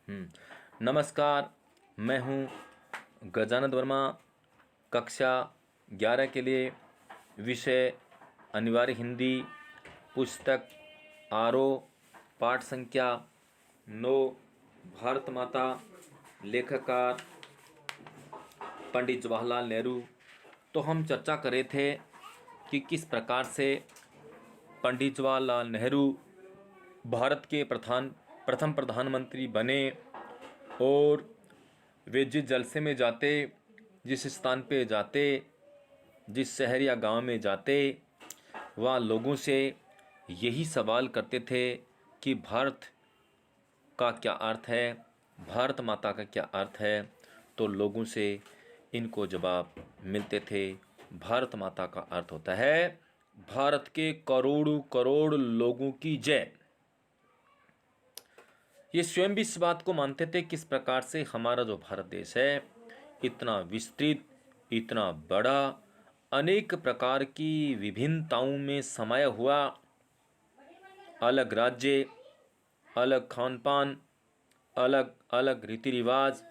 नमस्कार। मैं हूँ गजानंद वर्मा। कक्षा 11 के लिए विषय अनिवार्य हिंदी, पुस्तक आरो, पाठ संख्या 9, भारत माता, लेखकार पंडित जवाहरलाल नेहरू। तो हम चर्चा कर रहे थे कि किस प्रकार से पंडित जवाहरलाल नेहरू भारत के प्रथम प्रधानमंत्री बने और वे जिस जलसे में जाते, जिस स्थान पे जाते, जिस शहर या गांव में जाते, वह लोगों से यही सवाल करते थे कि भारत का क्या अर्थ है, भारत माता का क्या अर्थ है। तो लोगों से इनको जवाब मिलते थे, भारत माता का अर्थ होता है भारत के करोड़ों करोड़ लोगों की जय। ये स्वयं भी इस बात को मानते थे किस प्रकार से हमारा जो भारत देश है इतना विस्तृत, इतना बड़ा, अनेक प्रकार की विभिन्नताओं में समाया हुआ, अलग राज्य, अलग खान पान, अलग अलग रीति रिवाज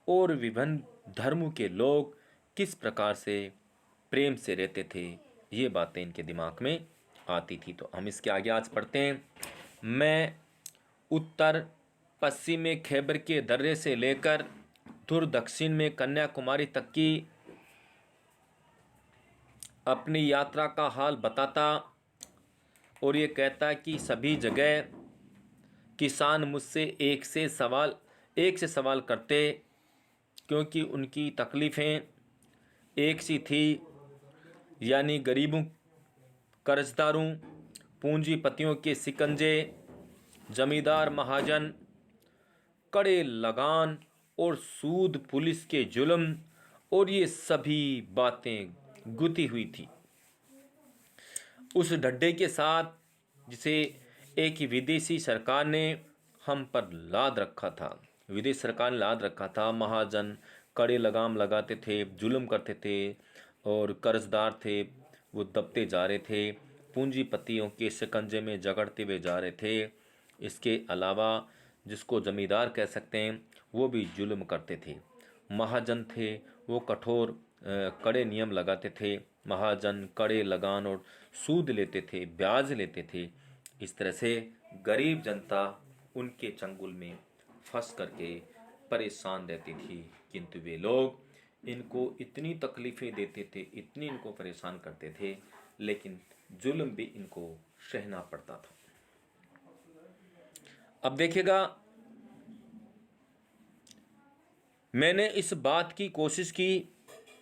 और विभिन्न धर्मों के लोग किस प्रकार से प्रेम से रहते थे, ये बातें इनके दिमाग में आती थी। तो हम इसके आगे आज पढ़ते हैं। मैं उत्तर पश्चिम में खैबर के दर्रे से लेकर दूर दक्षिण में कन्याकुमारी तक की अपनी यात्रा का हाल बताता और ये कहता कि सभी जगह किसान मुझसे एक से सवाल करते, क्योंकि उनकी तकलीफ़ें एक सी थी, यानी गरीबों, कर्जदारों, पूंजीपतियों के शिकंजे, जमींदार महाजन, कड़े लगान और सूद, पुलिस के जुल्म, और ये सभी बातें गुथी हुई थी उस ढड्ढे के साथ जिसे एक विदेशी सरकार ने हम पर लाद रखा था। विदेश सरकार ने लाद रखा था। महाजन कड़े लगाम लगाते थे, जुल्म करते थे, और कर्जदार थे वो दबते जा रहे थे, पूंजीपतियों के शिकंजे में जकड़ते हुए जा रहे थे। इसके अलावा जिसको जमींदार कह सकते हैं वो भी जुल्म करते थे। महाजन थे वो कठोर कड़े नियम लगाते थे। महाजन कड़े लगान और सूद लेते थे, ब्याज लेते थे। इस तरह से गरीब जनता उनके चंगुल में फंस करके परेशान रहती थी, किंतु वे लोग इनको इतनी तकलीफ़ें देते थे, इतनी इनको परेशान करते थे, लेकिन जुल्म भी इनको सहना पड़ता था। अब देखिएगा, मैंने इस बात की कोशिश की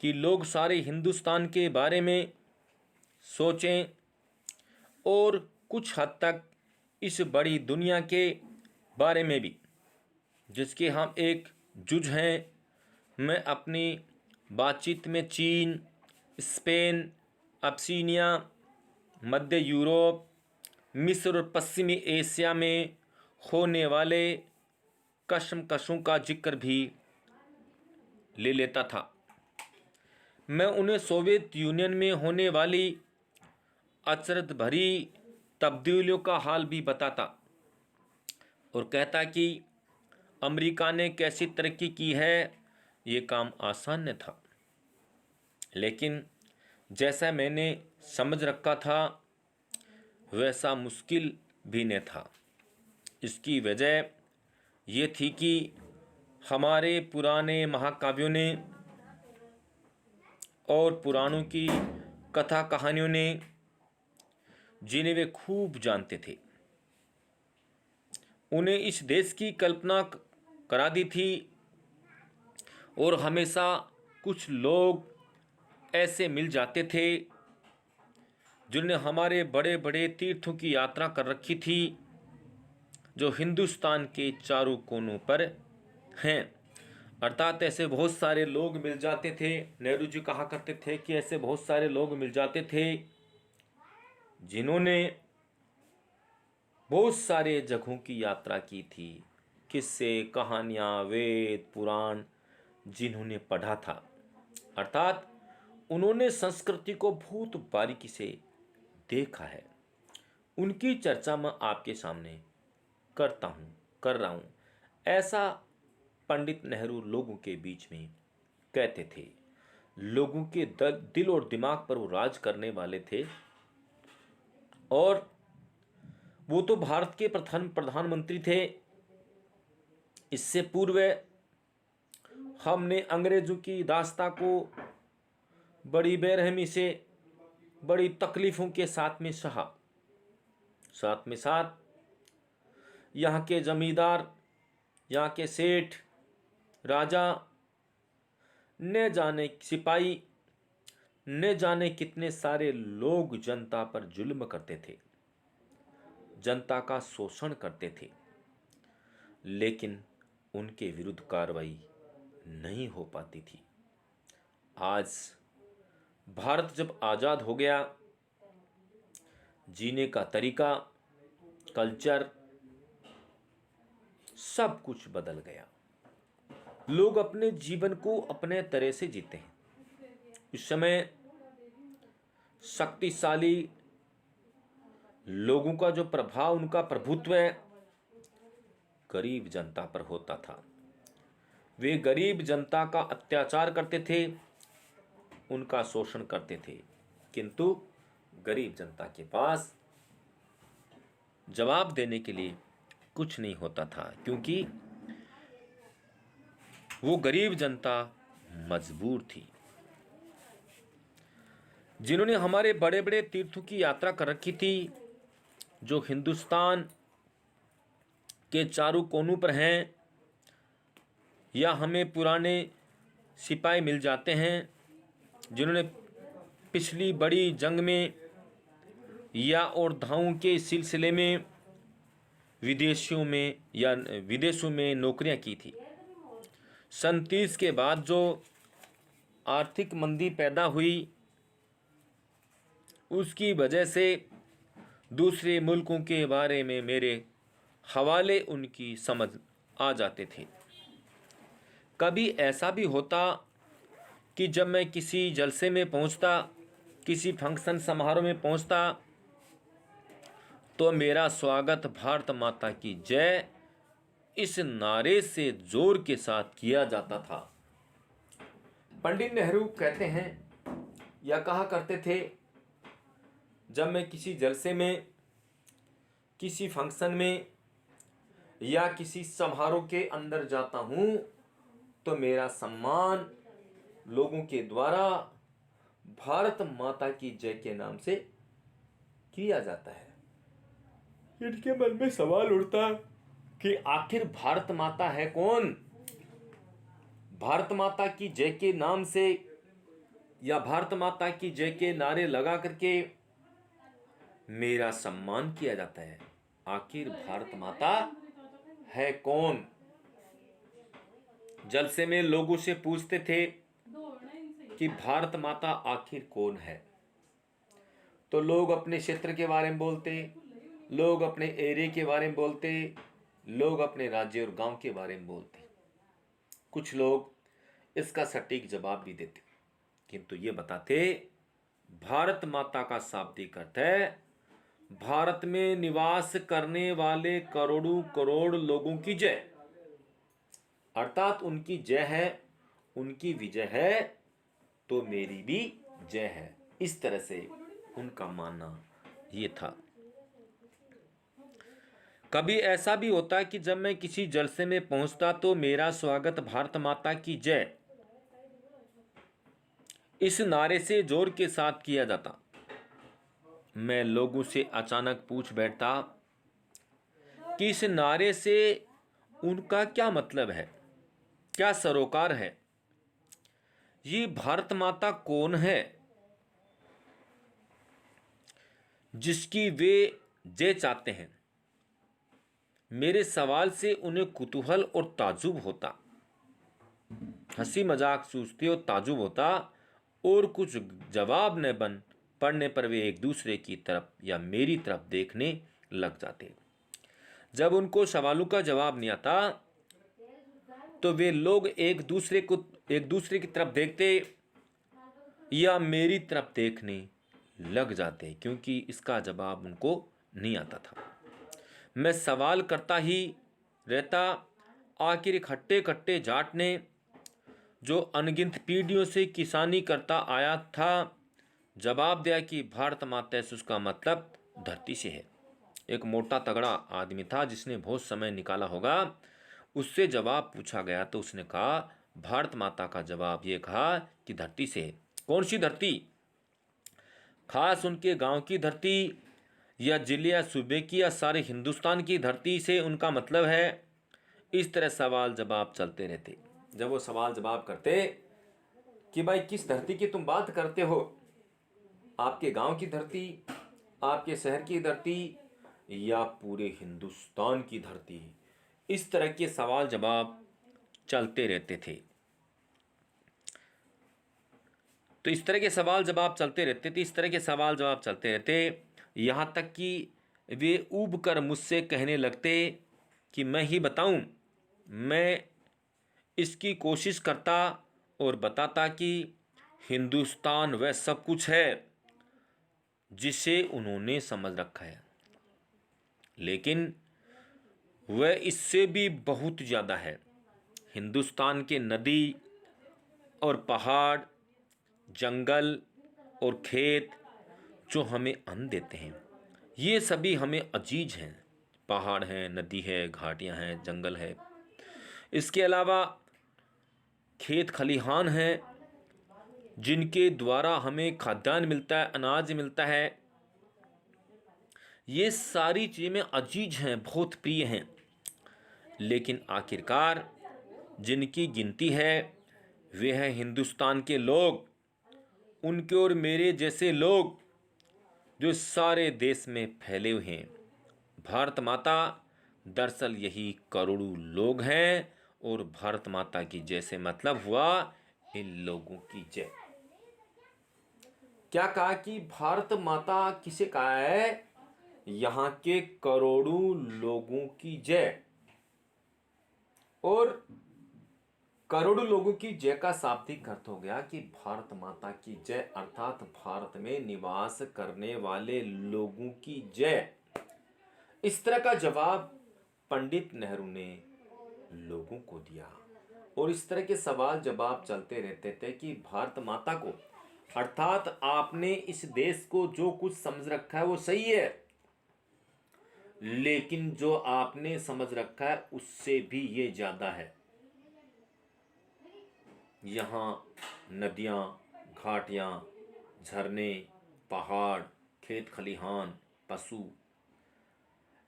कि लोग सारे हिंदुस्तान के बारे में सोचें और कुछ हद तक इस बड़ी दुनिया के बारे में भी, जिसके हम एक जुज हैं। मैं अपनी बातचीत में चीन, स्पेन, अब्सीनिया, मध्य यूरोप, मिस्र और पश्चिमी एशिया में होने वाले कशमकशों का जिक्र भी ले लेता था। मैं उन्हें सोवियत यूनियन में होने वाली अचरज भरी तब्दीलियों का हाल भी बताता और कहता कि अमेरिका ने कैसी तरक्की की है। ये काम आसान न था, लेकिन जैसा मैंने समझ रखा था वैसा मुश्किल भी न था। इसकी वजह ये थी कि हमारे पुराने महाकाव्यों ने और पुराणों की कथा कहानियों ने, जिन्हें वे खूब जानते थे, उन्हें इस देश की कल्पना करा दी थी। और हमेशा कुछ लोग ऐसे मिल जाते थे जिन्होंने हमारे बड़े बड़े तीर्थों की यात्रा कर रखी थी, जो हिंदुस्तान के चारों कोनों पर हैं। अर्थात ऐसे बहुत सारे लोग मिल जाते थे। नेहरू जी कहा करते थे कि ऐसे बहुत सारे लोग मिल जाते थे जिन्होंने बहुत सारे जगहों की यात्रा की थी, किस्से, कहानियाँ, वेद, पुराण जिन्होंने पढ़ा था। अर्थात उन्होंने संस्कृति को बहुत बारीकी से देखा है। उनकी चर्चा मैं आपके सामने कर रहा हूँ। ऐसा पंडित नेहरू लोगों के बीच में कहते थे। लोगों के दिल और दिमाग पर वो राज करने वाले थे। और वो तो भारत के प्रधानमंत्री थे। इससे पूर्व हमने अंग्रेजों की दास्ता को बड़ी बेरहमी से, बड़ी तकलीफ़ों के साथ में सहा। साथ में साथ यहाँ के जमींदार, यहाँ के सेठ, राजा, न जाने सिपाही, न जाने कितने सारे लोग जनता पर जुल्म करते थे, जनता का शोषण करते थे, लेकिन उनके विरुद्ध कार्रवाई नहीं हो पाती थी। आज भारत जब आज़ाद हो गया, जीने का तरीका, कल्चर, सब कुछ बदल गया। लोग अपने जीवन को अपने तरह से जीते हैं। इस समय शक्तिशाली लोगों का जो प्रभाव, उनका प्रभुत्व गरीब जनता पर होता था। वे गरीब जनता का अत्याचार करते थे, उनका शोषण करते थे, किंतु गरीब जनता के पास जवाब देने के लिए कुछ नहीं होता था, क्योंकि वो गरीब जनता मजबूर थी। जिन्होंने हमारे बड़े बड़े तीर्थों की यात्रा कर रखी थी, जो हिंदुस्तान के चारों कोनों पर हैं, या हमें पुराने सिपाही मिल जाते हैं जिन्होंने पिछली बड़ी जंग में या योद्धाओं के सिलसिले में विदेशों में नौकरियां की थी। सन 30 के बाद जो आर्थिक मंदी पैदा हुई, उसकी वजह से दूसरे मुल्कों के बारे में मेरे हवाले उनकी समझ आ जाते थे। कभी ऐसा भी होता कि जब मैं किसी जलसे में पहुंचता, किसी फंक्शन समारोह में पहुंचता, तो मेरा स्वागत भारत माता की जय इस नारे से जोर के साथ किया जाता था। पंडित नेहरू कहते हैं या कहा करते थे, जब मैं किसी जलसे में, किसी फंक्शन में या किसी समारोह के अंदर जाता हूं, तो मेरा सम्मान लोगों के द्वारा भारत माता की जय के नाम से किया जाता है। इनके मन में सवाल उठता कि आखिर भारत माता है कौन? भारत माता की जय के नाम से या भारत माता की जय के नारे लगा करके मेरा सम्मान किया जाता है। आखिर भारत माता है कौन? जलसे में लोगों से पूछते थे कि भारत माता आखिर कौन है, तो लोग अपने क्षेत्र के बारे में बोलते, लोग अपने एरिया के बारे में बोलते, लोग अपने राज्य और गांव के बारे में बोलते। कुछ लोग इसका सटीक जवाब भी देते, किंतु ये बताते भारत माता का शाब्दिक अर्थ है भारत में निवास करने वाले करोड़ों करोड़ लोगों की जय, अर्थात उनकी जय है, उनकी विजय है तो मेरी भी जय है। इस तरह से उनका मानना ये था। कभी ऐसा भी होता कि जब मैं किसी जलसे में पहुंचता तो मेरा स्वागत भारत माता की जय इस नारे से जोर के साथ किया जाता। मैं लोगों से अचानक पूछ बैठता कि इस नारे से उनका क्या मतलब है, क्या सरोकार है, ये भारत माता कौन है जिसकी वे जय चाहते हैं। मेरे सवाल से उन्हें कुतूहल और ताजुब होता, हंसी मजाक सूझती और ताजुब होता, और कुछ जवाब न बन पड़ने पर वे एक दूसरे की तरफ या मेरी तरफ देखने लग जाते। जब उनको सवालों का जवाब नहीं आता तो वे लोग एक दूसरे की तरफ देखते या मेरी तरफ देखने लग जाते, क्योंकि इसका जवाब उनको नहीं आता था। मैं सवाल करता ही रहता आखिर एक हट्टे कट्टे जाट ने, जो अनगिनत पीढ़ियों से किसानी करता आया था, जवाब दिया कि भारत माता से उसका मतलब धरती से है। एक मोटा तगड़ा आदमी था जिसने बहुत समय निकाला होगा। उससे जवाब पूछा गया तो उसने कहा, भारत माता का जवाब ये कहा कि धरती से है। कौन सी धरती? खास उनके गांव की धरती, या जिले या सूबे की, या सारे हिंदुस्तान की धरती से उनका मतलब है? इस तरह सवाल जवाब चलते रहते। जब वो सवाल जवाब करते कि भाई किस धरती की तुम बात करते हो, आपके गांव की धरती, आपके शहर की धरती, या पूरे हिंदुस्तान की धरती, इस तरह के सवाल जवाब चलते रहते थे। तो इस तरह के सवाल जवाब चलते रहते थे, इस तरह के सवाल जवाब चलते रहते, यहाँ तक कि वे ऊब कर मुझसे कहने लगते कि मैं ही बताऊं। मैं इसकी कोशिश करता और बताता कि हिंदुस्तान वह सब कुछ है जिसे उन्होंने समझ रखा है, लेकिन वह इससे भी बहुत ज़्यादा है। हिंदुस्तान के नदी और पहाड़, जंगल और खेत जो हमें अन्न देते हैं, ये सभी हमें अजीज हैं। पहाड़ हैं, नदी है, घाटियां हैं, जंगल है। इसके अलावा खेत खलिहान हैं जिनके द्वारा हमें खाद्यान्न मिलता है, अनाज मिलता है। ये सारी चीज़ें अजीज हैं, बहुत प्रिय हैं। लेकिन आखिरकार जिनकी गिनती है वे हैं हिंदुस्तान के लोग, उनके और मेरे जैसे लोग जो सारे देश में फैले हुए हैं। भारत माता दरअसल यही करोड़ों लोग हैं, और भारत माता की जय से मतलब हुआ इन लोगों की जय। क्या कहा कि भारत माता किसे कहा है? यहाँ के करोड़ों लोगों की जय। और करोड़ों लोगों की जय का शाब्दिक अर्थ हो गया कि भारत माता की जय, अर्थात भारत में निवास करने वाले लोगों की जय। इस तरह का जवाब पंडित नेहरू ने लोगों को दिया। और इस तरह के सवाल जवाब चलते रहते थे कि भारत माता को, अर्थात आपने इस देश को जो कुछ समझ रखा है वो सही है, लेकिन जो आपने समझ रखा है उससे भी ये ज्यादा है। यहाँ नदियाँ, घाटियाँ, झरने, पहाड़, खेत खलिहान, पशु,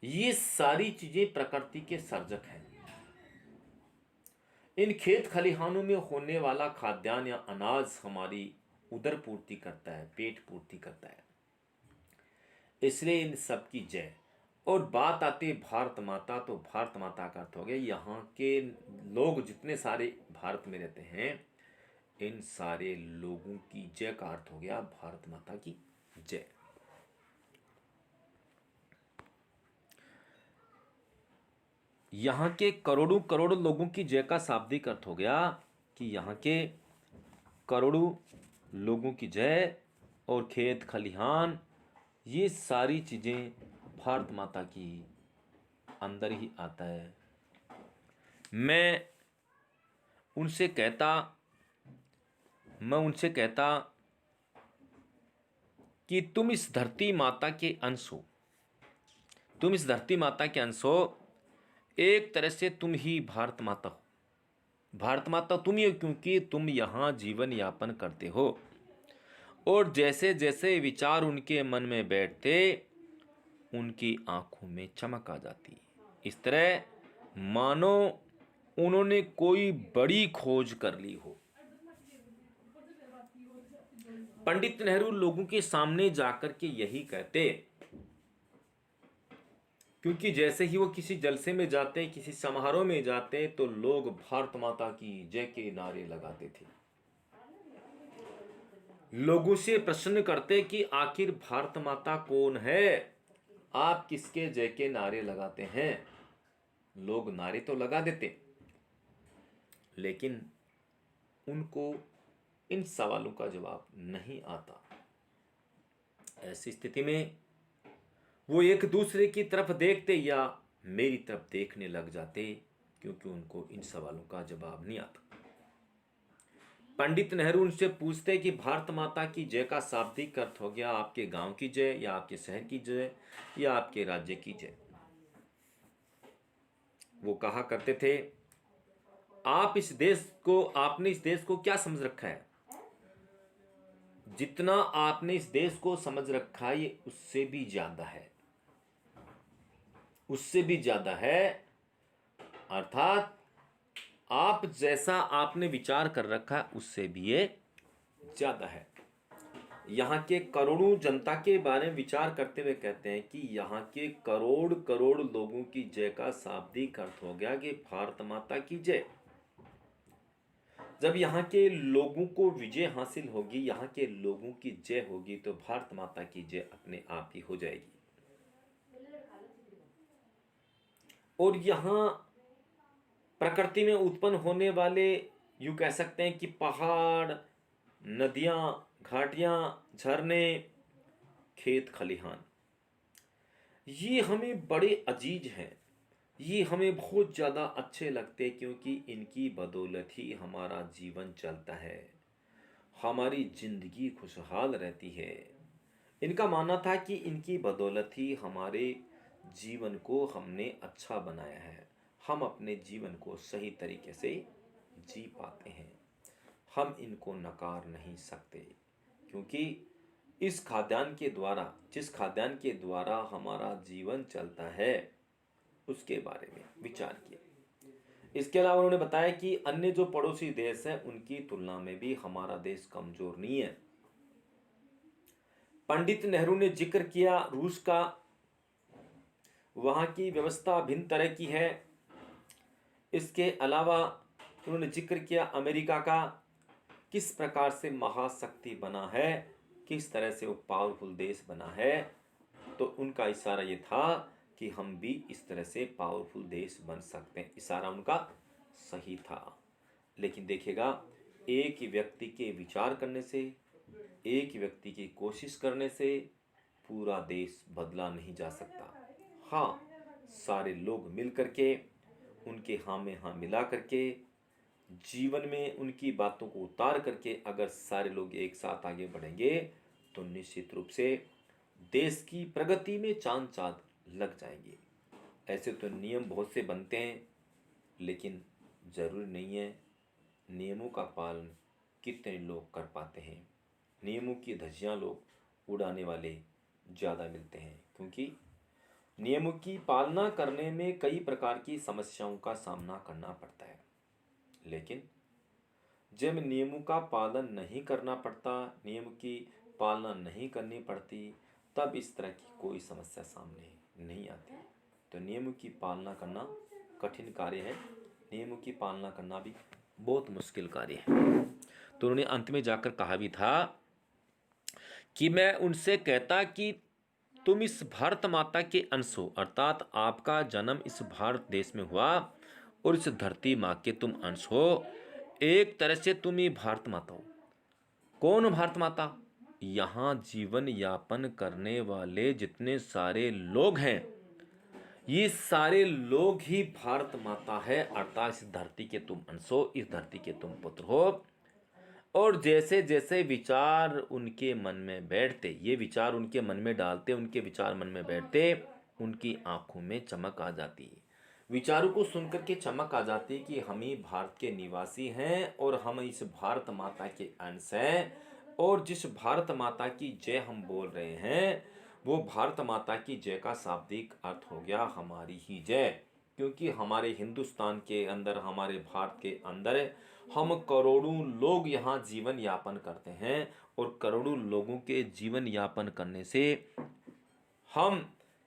ये सारी चीजें प्रकृति के सर्जक हैं। इन खेत खलिहानों में होने वाला खाद्यान्न या अनाज हमारी उदर पूर्ति करता है, पेट पूर्ति करता है। इसलिए इन सब की जय। और बात आती है भारत माता, तो भारत माता का अर्थ हो गया यहाँ के लोग जितने सारे भारत में रहते हैं, इन सारे लोगों की जय का अर्थ हो गया भारत माता की जय। यहाँ के करोड़ों करोड़ों लोगों की जय का शाब्दिक अर्थ हो गया कि यहाँ के करोड़ों लोगों की जय। और खेत खलिहान, ये सारी चीज़ें भारत माता की अंदर ही आता है। मैं उनसे कहता कि तुम इस धरती माता के अंश हो, तुम इस धरती माता के अंश हो। एक तरह से तुम ही भारत माता हो। भारत माता तुम ही हो क्योंकि तुम यहाँ जीवन यापन करते हो। और जैसे जैसे विचार उनके मन में बैठते, उनकी आंखों में चमक आ जाती। इस तरह मानो उन्होंने कोई बड़ी खोज कर ली हो। पंडित नेहरू लोगों के सामने जाकर के यही कहते, क्योंकि जैसे ही वो किसी जलसे में जाते, किसी समारोह में जाते, तो लोग भारत माता की जय के नारे लगाते थे। लोगों से प्रश्न करते कि आखिर भारत माता कौन है, आप किसके जय के नारे लगाते हैं। लोग नारे तो लगा देते, लेकिन उनको इन सवालों का जवाब नहीं आता। ऐसी स्थिति में वो एक दूसरे की तरफ देखते या मेरी तरफ देखने लग जाते क्योंकि उनको इन सवालों का जवाब नहीं आता। पंडित नेहरू उनसे पूछते कि भारत माता की जय का शाब्दिक अर्थ हो गया आपके गांव की जय, या आपके शहर की जय, या आपके राज्य की जय। वो कहा करते थे, आपने इस देश को क्या समझ रखा है? जितना आपने इस देश को समझ रखा है ये उससे भी ज्यादा है, उससे भी ज्यादा है। अर्थात आप जैसा आपने विचार कर रखा है उससे भी ये ज्यादा है। यहाँ के करोड़ों जनता के बारे में विचार करते हुए कहते हैं कि यहाँ के करोड़ करोड़ लोगों की जय का शाब्दिक अर्थ हो गया कि भारत माता की जय। जब यहाँ के लोगों को विजय हासिल होगी, यहाँ के लोगों की जय होगी, तो भारत माता की जय अपने आप ही हो जाएगी। और यहाँ प्रकृति में उत्पन्न होने वाले, यूं कह सकते हैं कि पहाड़, नदियां, घाटियां, झरने, खेत खलिहान, ये हमें बड़े अजीज हैं, ये हमें बहुत ज़्यादा अच्छे लगते हैं, क्योंकि इनकी बदौलत ही हमारा जीवन चलता है, हमारी जिंदगी खुशहाल रहती है। इनका मानना था कि इनकी बदौलत ही हमारे जीवन को हमने अच्छा बनाया है, हम अपने जीवन को सही तरीके से जी पाते हैं। हम इनको नकार नहीं सकते, क्योंकि इस खाद्यान्न के द्वारा, जिस खाद्यान्न के द्वारा हमारा जीवन चलता है, उसके बारे में विचार किया। इसके अलावा उन्होंने बताया कि अन्य जो पड़ोसी देश हैं उनकी तुलना में भी हमारा देश कमजोर नहीं है। पंडित नेहरू ने जिक्र किया रूस का, वहाँ की व्यवस्था भिन्न तरह की है। इसके अलावा उन्होंने जिक्र किया अमेरिका का, किस प्रकार से महाशक्ति बना है, किस तरह से वो पावरफुल देश बना है। तो उनका इशारा ये था कि हम भी इस तरह से पावरफुल देश बन सकते हैं। इशारा उनका सही था। लेकिन देखिएगा, एक व्यक्ति के विचार करने से, एक व्यक्ति की कोशिश करने से पूरा देश बदला नहीं जा सकता। हाँ, सारे लोग मिल करके, उनके हाँ में हाँ मिला करके, जीवन में उनकी बातों को उतार करके अगर सारे लोग एक साथ आगे बढ़ेंगे तो निश्चित रूप से देश की प्रगति में चांद चांद लग जाएंगे। ऐसे तो नियम बहुत से बनते हैं, लेकिन ज़रूरी नहीं है नियमों का पालन कितने लोग कर पाते हैं। नियमों की धज्जियाँ लोग उड़ाने वाले ज़्यादा मिलते हैं, क्योंकि नियमों की पालना करने में कई प्रकार की समस्याओं का सामना करना पड़ता है। लेकिन जब नियमों का पालन नहीं करना पड़ता, नियम की पालना नहीं करनी पड़ती, तब इस तरह की कोई समस्या सामने नहीं आती। तो नियमों की पालना करना कठिन कार्य है, नियमों की पालना करना भी बहुत मुश्किल कार्य है। तो उन्होंने अंत में जाकर कहा भी था कि मैं उनसे कहता कि तुम इस भारत माता के अंश हो, अर्थात आपका जन्म इस भारत देश में हुआ और इस धरती माँ के तुम अंश हो। एक तरह से तुम ही भारत माता हो। कौन भारत माता? यहाँ जीवन यापन करने वाले जितने सारे लोग हैं, ये सारे लोग ही भारत माता है, अर्थात इस धरती के तुम अंश हो, इस धरती के तुम पुत्र हो। और जैसे जैसे विचार उनके मन में बैठते, ये विचार उनके मन में डालते, उनके विचार मन में बैठते, उनकी आंखों में चमक आ जाती है। विचारों को सुनकर के चमक आ जाती है कि हम ही भारत के निवासी हैं और हम इस भारत माता के अंश हैं। और जिस भारत माता की जय हम बोल रहे हैं, वो भारत माता की जय का शाब्दिक अर्थ हो गया हमारी ही जय। क्योंकि हमारे हिंदुस्तान के अंदर, हमारे भारत के अंदर हम करोड़ों लोग यहाँ जीवन यापन करते हैं, और करोड़ों लोगों के जीवन यापन करने से हम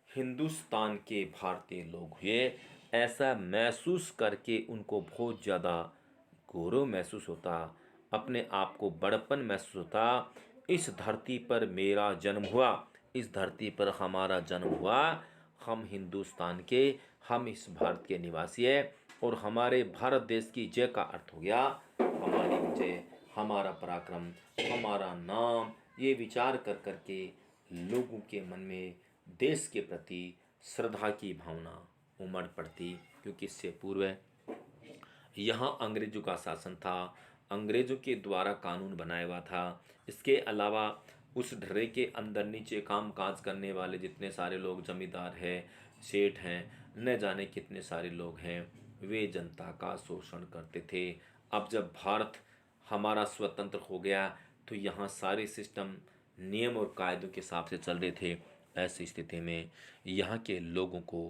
हिंदुस्तान के भारतीय लोग हुए। ऐसा महसूस करके उनको बहुत ज़्यादा गौरव महसूस होता, अपने आप को बड़पन महसूस होता। इस धरती पर मेरा जन्म हुआ, इस धरती पर हमारा जन्म हुआ, हम हिंदुस्तान के, हम इस भारत के निवासी हैं, और हमारे भारत देश की जय का अर्थ हो गया हमारी विजय, हमारा पराक्रम, हमारा नाम। ये विचार कर करके लोगों के मन में देश के प्रति श्रद्धा की भावना उमड़ पड़ती। क्योंकि इससे पूर्व यहाँ अंग्रेजों का शासन था, अंग्रेजों के द्वारा कानून बनाया हुआ था। इसके अलावा उस ढर्रे के अंदर नीचे काम काज करने वाले जितने सारे लोग, जमींदार हैं, सेठ हैं, न जाने कितने सारे लोग हैं, वे जनता का शोषण करते थे। अब जब भारत हमारा स्वतंत्र हो गया तो यहाँ सारे सिस्टम नियम और कायदों के हिसाब से चल रहे थे। ऐसी स्थिति में यहाँ के लोगों को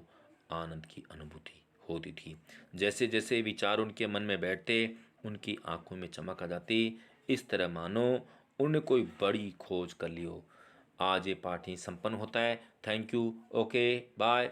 आनंद की अनुभूति होती थी। जैसे जैसे विचार उनके मन में बैठते, उनकी आंखों में चमक आ जाती। इस तरह मानो उन्होंने कोई बड़ी खोज कर ली हो। आज ये पाठ ही संपन्न होता है। Thank you. Okay bye.